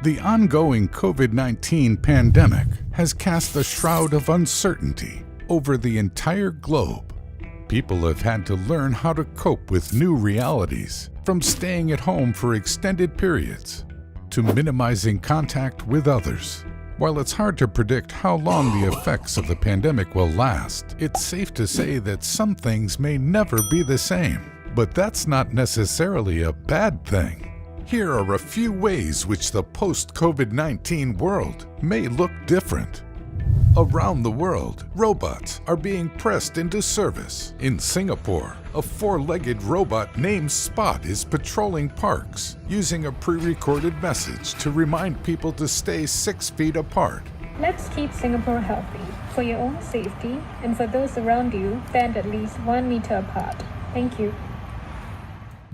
The ongoing COVID-19 pandemic has cast a shroud of uncertainty over the entire globe. People have had to learn how to cope with new realities, from staying at home for extended periods to minimizing contact with others. While it's hard to predict how long the effects of the pandemic will last, it's safe to say that some things may never be the same. But that's not necessarily a bad thing. Here are a few ways which the post-COVID-19 world may look different. Around the world, robots are being pressed into service. In Singapore, a four-legged robot named Spot is patrolling parks, using a pre-recorded message to remind people to stay 6 feet apart. Let's keep Singapore healthy. For your own safety and for those around you, stand at least 1 meter apart. Thank you.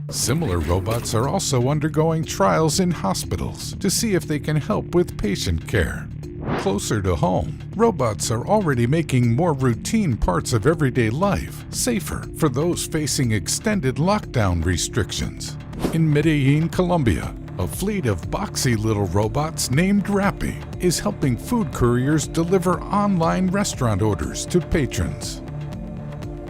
Similar robots are also undergoing trials in hospitals to see if they can help with patient care. Closer to home, robots are already making more routine parts of everyday life safer for those facing extended lockdown restrictions. In Medellin, Colombia, a fleet of boxy little robots named Rappi is helping food couriers deliver online restaurant orders to patrons.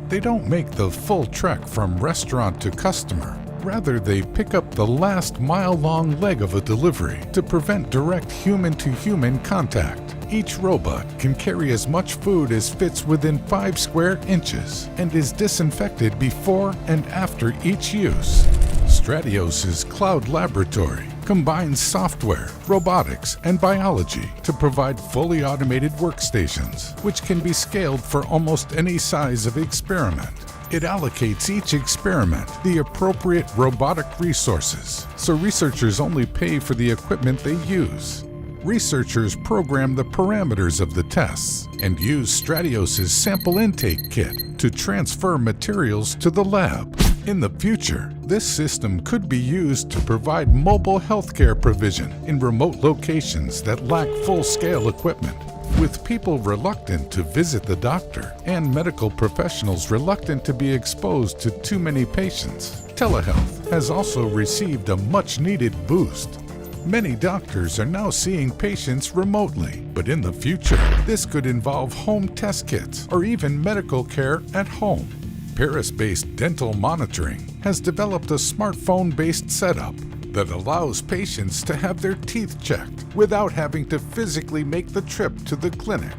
They don't make the full trek from restaurant to customer. Rather, they pick up the last mile-long leg of a delivery to prevent direct human-to-human contact. Each robot can carry as much food as fits within 5 square inches and is disinfected before and after each use. Stratios' cloud laboratory combines software, robotics, and biology to provide fully automated workstations, which can be scaled for almost any size of experiment. It allocates each experiment the appropriate robotic resources, so researchers only pay for the equipment they use. Researchers program the parameters of the tests and use Stratios' sample intake kit to transfer materials to the lab. In the future, this system could be used to provide mobile healthcare provision in remote locations that lack full-scale equipment. With people reluctant to visit the doctor and medical professionals reluctant to be exposed to too many patients, telehealth has also received a much-needed boost. Many doctors are now seeing patients remotely, but in the future, this could involve home test kits or even medical care at home. Paris-based Dental Monitoring has developed a smartphone-based setup that allows patients to have their teeth checked without having to physically make the trip to the clinic.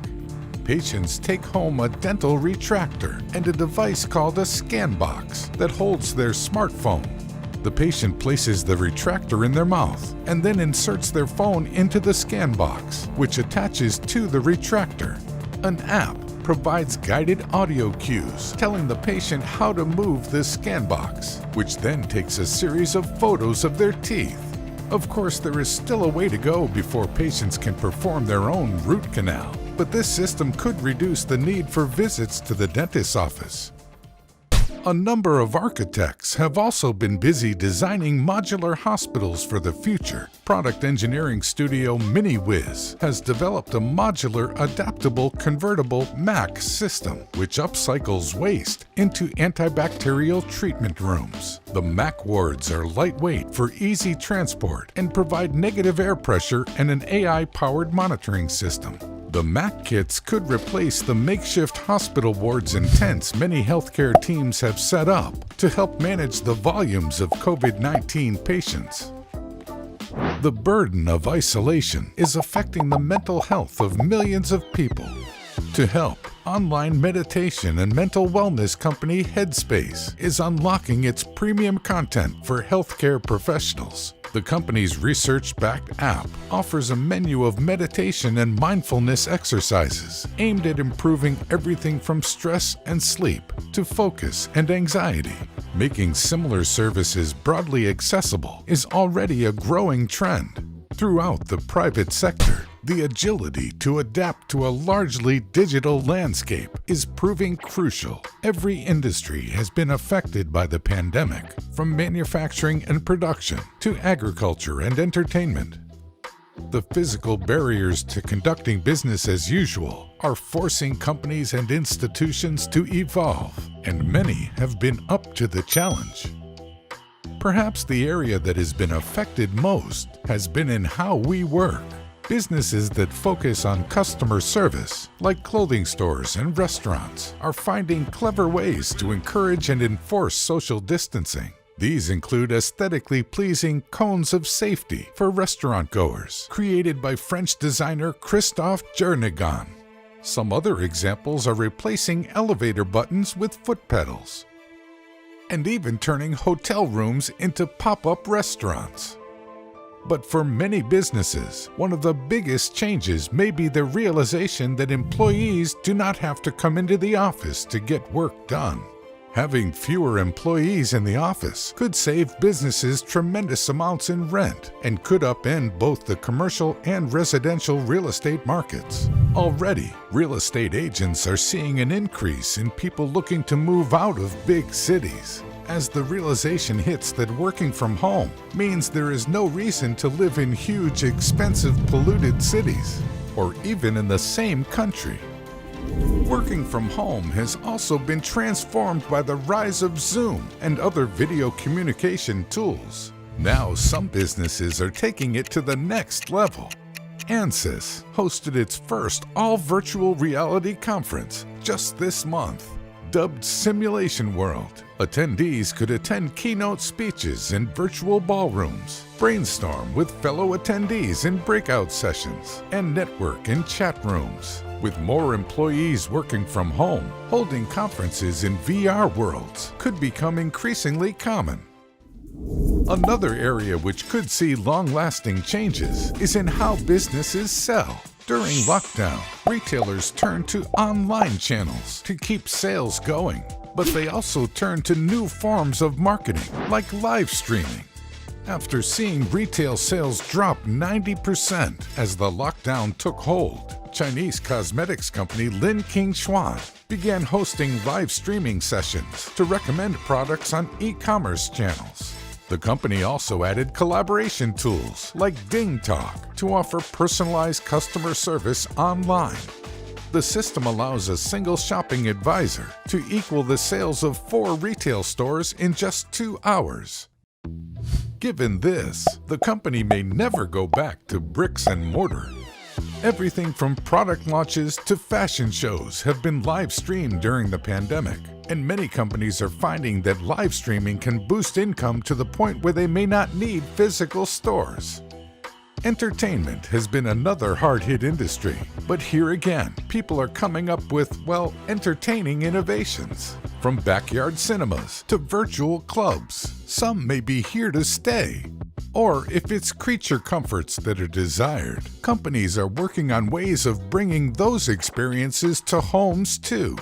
Patients take home a dental retractor and a device called a scan box that holds their smartphone. The patient places the retractor in their mouth and then inserts their phone into the scan box, which attaches to the retractor. An app provides guided audio cues telling the patient how to move the scan box, which then takes a series of photos of their teeth. Of course, there is still a way to go before patients can perform their own root canal, but this system could reduce the need for visits to the dentist's office. A number of architects have also been busy designing modular hospitals for the future. Product engineering studio MiniWiz has developed a modular, adaptable, convertible MAC system, which upcycles waste into antibacterial treatment rooms. The MAC wards are lightweight for easy transport and provide negative air pressure and an AI-powered monitoring system. The MAC kits could replace the makeshift hospital wards and tents many healthcare teams have set up to help manage the volumes of COVID-19 patients. The burden of isolation is affecting the mental health of millions of people. To help, online meditation and mental wellness company Headspace is unlocking its premium content for healthcare professionals. The company's research-backed app offers a menu of meditation and mindfulness exercises aimed at improving everything from stress and sleep to focus and anxiety. Making similar services broadly accessible is already a growing trend. Throughout the private sector, the agility to adapt to a largely digital landscape is proving crucial. Every industry has been affected by the pandemic, from manufacturing and production to agriculture and entertainment. The physical barriers to conducting business as usual are forcing companies and institutions to evolve, and many have been up to the challenge. Perhaps the area that has been affected most has been in how we work. Businesses that focus on customer service, like clothing stores and restaurants, are finding clever ways to encourage and enforce social distancing. These include aesthetically pleasing cones of safety for restaurant goers, created by French designer Christophe Jernegan. Some other examples are replacing elevator buttons with foot pedals, and even turning hotel rooms into pop-up restaurants. But for many businesses, one of the biggest changes may be the realization that employees do not have to come into the office to get work done. Having fewer employees in the office could save businesses tremendous amounts in rent and could upend both the commercial and residential real estate markets. Already, real estate agents are seeing an increase in people looking to move out of big cities, as the realization hits that working from home means there is no reason to live in huge, expensive, polluted cities, or even in the same country. Working from home has also been transformed by the rise of Zoom and other video communication tools. Now some businesses are taking it to the next level. ANSYS hosted its first all-virtual reality conference just this month. Dubbed Simulation World, attendees could attend keynote speeches in virtual ballrooms, brainstorm with fellow attendees in breakout sessions, and network in chat rooms. With more employees working from home, holding conferences in VR worlds could become increasingly common. Another area which could see long-lasting changes is in how businesses sell. During lockdown, retailers turned to online channels to keep sales going, but they also turned to new forms of marketing, like live streaming. After seeing retail sales drop 90% as the lockdown took hold, Chinese cosmetics company Lin King Xuan began hosting live streaming sessions to recommend products on e-commerce channels. The company also added collaboration tools like DingTalk to offer personalized customer service online. The system allows a single shopping advisor to equal the sales of 4 retail stores in just 2 hours. Given this, the company may never go back to bricks and mortar. Everything from product launches to fashion shows have been live streamed during the pandemic, and many companies are finding that live streaming can boost income to the point where they may not need physical stores. Entertainment has been another hard-hit industry, but here again, people are coming up with, well, entertaining innovations. From backyard cinemas to virtual clubs, some may be here to stay. Or if it's creature comforts that are desired, companies are working on ways of bringing those experiences to homes too.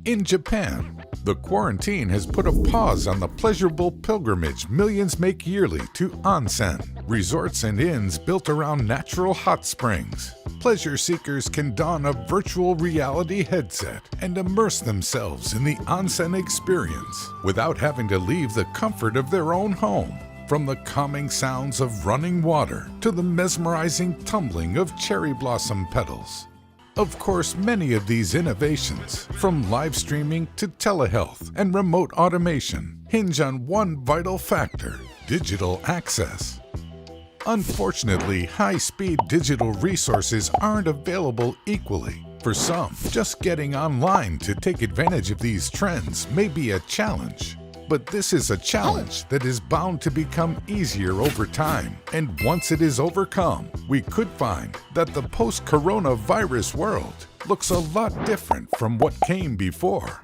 In Japan, the quarantine has put a pause on the pleasurable pilgrimage millions make yearly to onsen, resorts and inns built around natural hot springs. Pleasure seekers can don a virtual reality headset and immerse themselves in the onsen experience without having to leave the comfort of their own home. From the calming sounds of running water to the mesmerizing tumbling of cherry blossom petals. Of course, many of these innovations, from live streaming to telehealth and remote automation, hinge on one vital factor: digital access. Unfortunately, high-speed digital resources aren't available equally. For some, just getting online to take advantage of these trends may be a challenge. But this is a challenge that is bound to become easier over time. And once it is overcome, we could find that the post-coronavirus world looks a lot different from what came before.